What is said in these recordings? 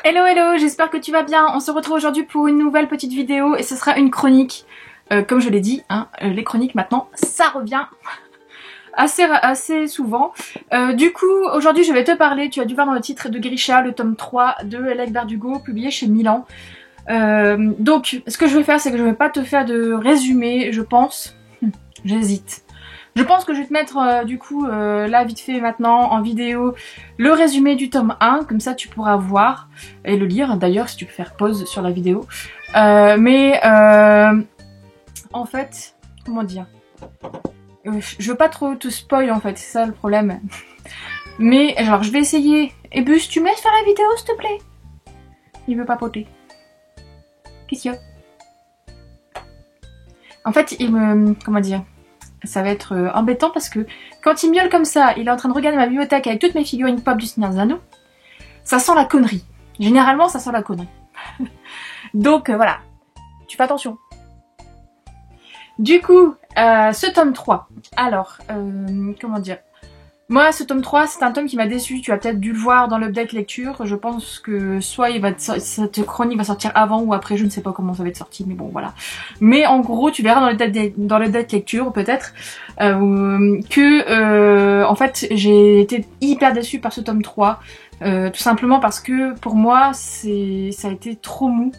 Hello hello, j'espère que tu vas bien. On se retrouve aujourd'hui pour une nouvelle petite vidéo et ce sera une chronique. Comme je l'ai dit, hein, les chroniques maintenant, ça revient assez souvent. Du coup, aujourd'hui je vais te parler, tu as dû voir dans le titre, de Grisha, le tome 3 de Elec Bardugo, publié chez Milan. Donc, ce que je vais faire, c'est que je vais pas te faire de résumé, je pense. J'hésite. Je pense que je vais te mettre du coup là vite fait maintenant en vidéo le résumé du tome 1, comme ça tu pourras voir et le lire d'ailleurs si tu peux faire pause sur la vidéo. En fait, comment dire, je veux pas trop te spoil en fait, c'est ça le problème. Mais alors je vais essayer. Et Bus, tu me laisses faire la vidéo s'il te plaît? Il veut papoter. Qu'est-ce qu'il y a? En fait, il me... comment dire, ça va être embêtant parce que quand il miaule comme ça, il est en train de regarder ma bibliothèque avec toutes mes figurines pop du Seigneur des Anneaux, ça sent la connerie. Généralement, ça sent la connerie. Donc voilà, tu fais attention. Du coup, ce tome 3, alors, comment dire, moi ce tome 3 c'est un tome qui m'a déçu, tu as peut-être dû le voir dans l'update lecture, je pense que soit cette chronique va sortir avant ou après, je ne sais pas comment ça va être sorti, mais bon voilà. Mais en gros tu verras dans l'update lecture peut-être en fait j'ai été hyper déçue par ce tome 3, tout simplement parce que pour moi ça a été trop mou.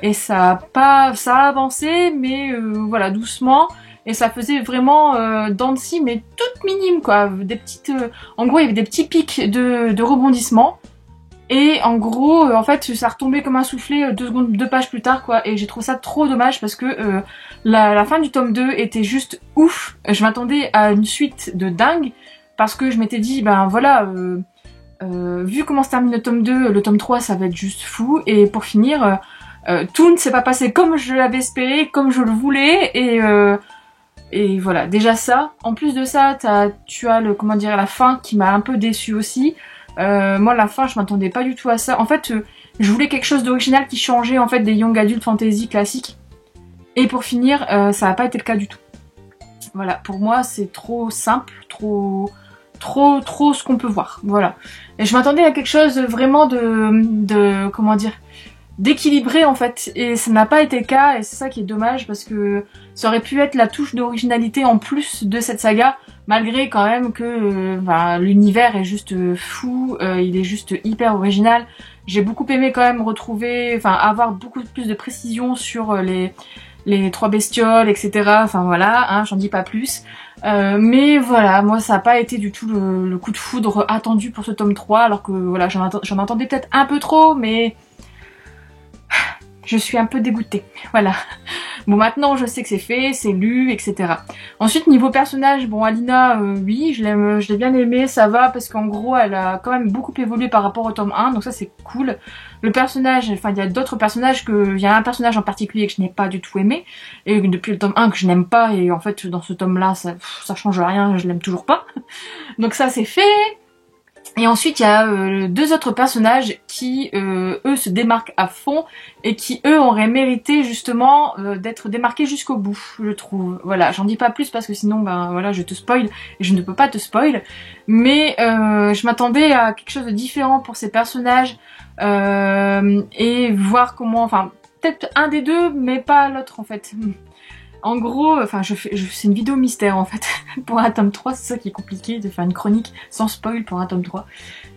Et ça a avancé mais voilà doucement, et ça faisait vraiment dents de scie mais toutes minimes quoi, des petites en gros il y avait des petits pics de rebondissement, et en gros en fait ça retombait comme un soufflet 2 pages plus tard quoi, et j'ai trouvé ça trop dommage parce que la fin du tome 2 était juste ouf. Je m'attendais à une suite de dingue parce que je m'étais dit ben voilà, vu comment se termine le tome 2, le tome 3 ça va être juste fou, et pour finir tout ne s'est pas passé comme je l'avais espéré, comme je le voulais, et voilà, déjà ça. En plus de ça, tu as le, comment dire, la fin qui m'a un peu déçue aussi. Moi la fin je m'attendais pas du tout à ça. En fait je voulais quelque chose d'original qui changeait en fait des young adult fantasy classiques. Et pour finir ça n'a pas été le cas du tout. Voilà, pour moi c'est trop simple, trop ce qu'on peut voir. Voilà. Et je m'attendais à quelque chose vraiment de comment dire, d'équilibré en fait, et ça n'a pas été le cas, et c'est ça qui est dommage parce que ça aurait pu être la touche d'originalité en plus de cette saga, malgré quand même que l'univers est juste fou, il est juste hyper original. J'ai beaucoup aimé quand même retrouver, avoir beaucoup plus de précision sur les 3 bestioles, etc. Enfin voilà, hein, j'en dis pas plus. Mais voilà, moi ça n'a pas été du tout le coup de foudre attendu pour ce tome 3, alors que voilà, j'en attendais peut-être un peu trop, mais je suis un peu dégoûtée, voilà. Bon, maintenant je sais que c'est fait, c'est lu, etc. Ensuite, niveau personnage, bon, Alina, oui, je l'ai bien aimée, ça va, parce qu'en gros, elle a quand même beaucoup évolué par rapport au tome 1, donc ça c'est cool. Le personnage, il y a d'autres personnages il y a un personnage en particulier que je n'ai pas du tout aimé, et depuis le tome 1 que je n'aime pas, et en fait, dans ce tome-là, ça change rien, je l'aime toujours pas. Donc ça c'est fait. Et ensuite il y a 2 autres personnages qui eux se démarquent à fond et qui eux auraient mérité justement d'être démarqués jusqu'au bout, je trouve. Voilà, j'en dis pas plus parce que sinon ben voilà, je te spoil et je ne peux pas te spoil. Mais je m'attendais à quelque chose de différent pour ces personnages et voir comment, peut-être un des deux mais pas l'autre en fait. En gros, c'est une vidéo mystère en fait pour un tome 3, c'est ça qui est compliqué de faire une chronique sans spoil pour un tome 3.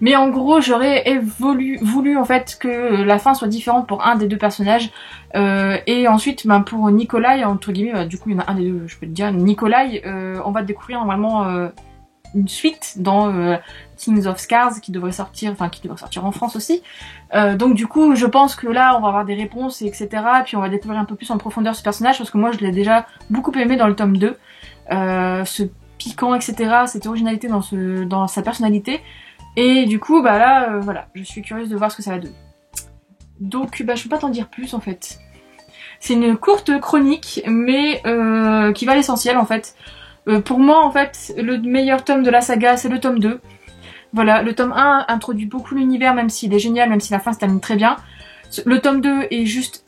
Mais en gros, j'aurais voulu en fait que la fin soit différente pour un des 2 personnages. Et ensuite, pour Nikolai, entre guillemets, du coup il y en a un des 2, je peux te dire, Nikolai, on va découvrir normalement une suite dans Kings of Scars qui devrait sortir en France aussi. Donc du coup je pense que là on va avoir des réponses, etc. Et puis on va découvrir un peu plus en profondeur ce personnage, parce que moi je l'ai déjà beaucoup aimé dans le tome 2. Ce piquant, etc. Cette originalité dans sa personnalité. Et du coup là voilà, je suis curieuse de voir ce que ça va donner. Donc je peux pas t'en dire plus en fait. C'est une courte chronique mais qui va à l'essentiel en fait. Pour moi en fait le meilleur tome de la saga c'est le tome 2. Voilà, le tome 1 introduit beaucoup l'univers, même s'il est génial, même si la fin se termine très bien. Le tome 2 est juste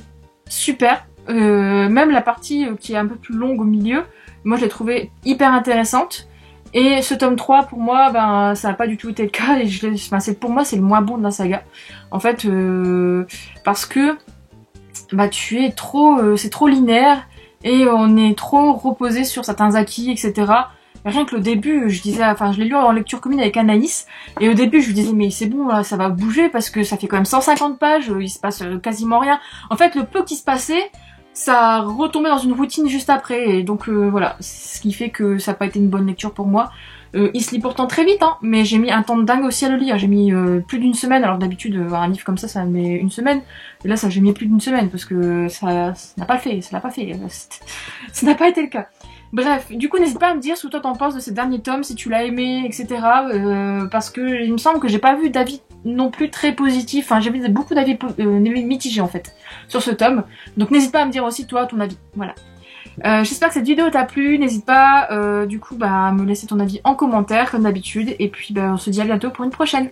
super, même la partie qui est un peu plus longue au milieu, Moi je l'ai trouvée hyper intéressante. Et ce tome 3 pour moi, ben ça n'a pas du tout été le cas, et pour moi c'est le moins bon de la saga. En fait, parce que bah c'est trop linéaire, et on est trop reposé sur certains acquis, etc. Rien que le début, je l'ai lu en lecture commune avec Anaïs, et au début je lui disais mais c'est bon là, ça va bouger parce que ça fait quand même 150 pages, il se passe quasiment rien. En fait, le peu qui se passait, ça retombait dans une routine juste après, et donc voilà, c'est ce qui fait que ça n'a pas été une bonne lecture pour moi. Il se lit pourtant très vite, hein, mais j'ai mis un temps de dingue aussi à le lire. J'ai mis plus d'une semaine, alors d'habitude un livre comme ça met une semaine, et là j'ai mis plus d'une semaine parce que ça n'a pas fait, ça n'a pas été le cas. Bref, du coup n'hésite pas à me dire ce que toi t'en penses de ces derniers tomes, si tu l'as aimé, etc. Parce que il me semble que j'ai pas vu d'avis non plus très positifs, enfin j'ai vu beaucoup d'avis mitigés en fait sur ce tome, donc n'hésite pas à me dire aussi toi ton avis, voilà. J'espère que cette vidéo t'a plu, n'hésite pas du coup à me laisser ton avis en commentaire comme d'habitude, et puis on se dit à bientôt pour une prochaine.